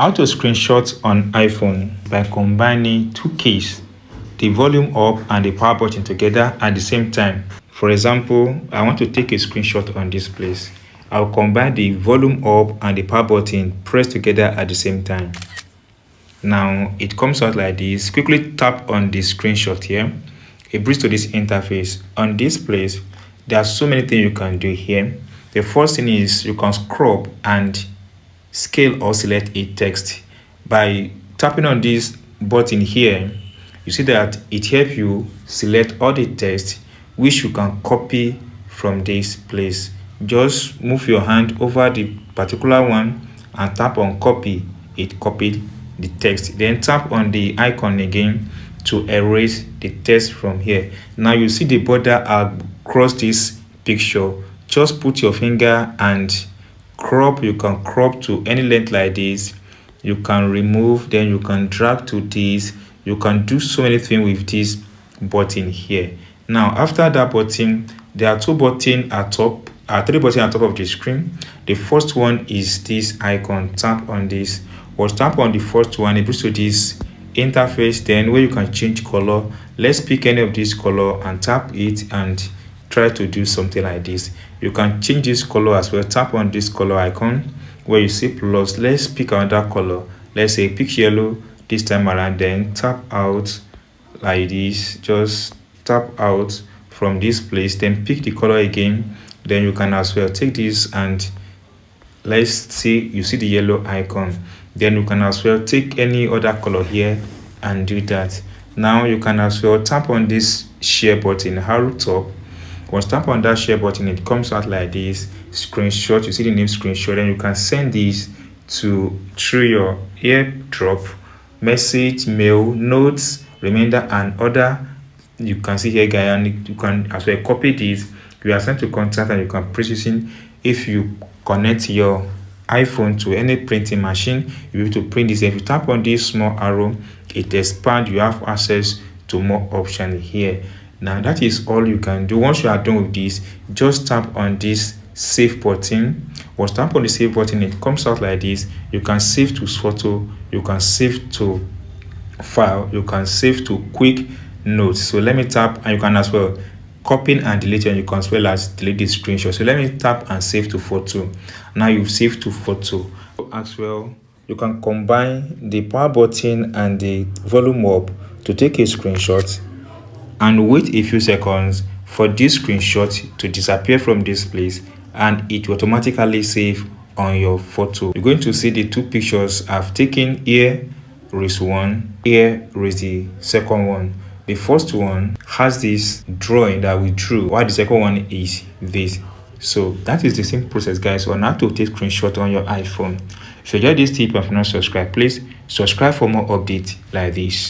How to screenshot on iPhone by combining two keys, the volume up and the power button together at the same time. For example, I want to take a screenshot on this place. I'll combine the volume up and the power button pressed together at the same time. Now it comes out like this. Quickly tap on the screenshot here. It brings to this interface. On this place, there are so many things you can do here. The first thing is you can scrub and scale or select a text. By tapping on this button here, you see that it helps you select all the text which you can copy from this place. Just move your hand over the particular one and tap on copy. It copied the text. Then tap on the icon again to erase the text from here. Now you see the border across this picture. Just put your finger and crop. You can crop to any length like this. You can remove, then you can drag to this. You can do so many things with this button here. Now after that button, there are two buttons at top, three buttons at top of the screen. The first one is this icon. Tap on this. Or tap on the first one, it brings to this interface, then where you can change color. Let's pick any of this color and tap it and try to do something like this. You can change this color as well. Tap on this color icon where you see plus. Let's pick another color. Let's say pick yellow this time around, then tap out like this. Just tap out from this place, then pick the color again. Then you can as well take this and let's see, you see the yellow icon. Then you can as well take any other color here and do that. Now you can as well tap on this share button, arrow top. Once tap on that share button, it comes out like this. Screenshot, you see the name screenshot, and you can send this to through your AirDrop, message, mail, notes, reminder, and other. You can see here, guys, and you can as well copy this. You are sent to contact, and you can press using. If you connect your iPhone to any printing machine, you'll be able to print this. If you tap on this small arrow, it expands. You have access to more options here. Now that is all you can do. Once you are done with this, just tap on this save button. Once tap on the save button, it comes out like this. You can save to photo, you can save to file, you can save to quick notes. So let me tap, and you can as well copy and delete, and you can as well as delete the screenshot. So let me tap and save to photo. Now you've saved to photo. As well, you can combine the power button and the volume up to take a screenshot and wait a few seconds for this screenshot to disappear from this place, and it will automatically save on your photo. You're going to see the two pictures I've taken. Here is one, here is the second one. The first one has this drawing that we drew, while the second one is this. So that is the same process, guys, on how to take screenshot on your iPhone. If you enjoyed this tip and if you're not subscribed, please subscribe for more updates like this.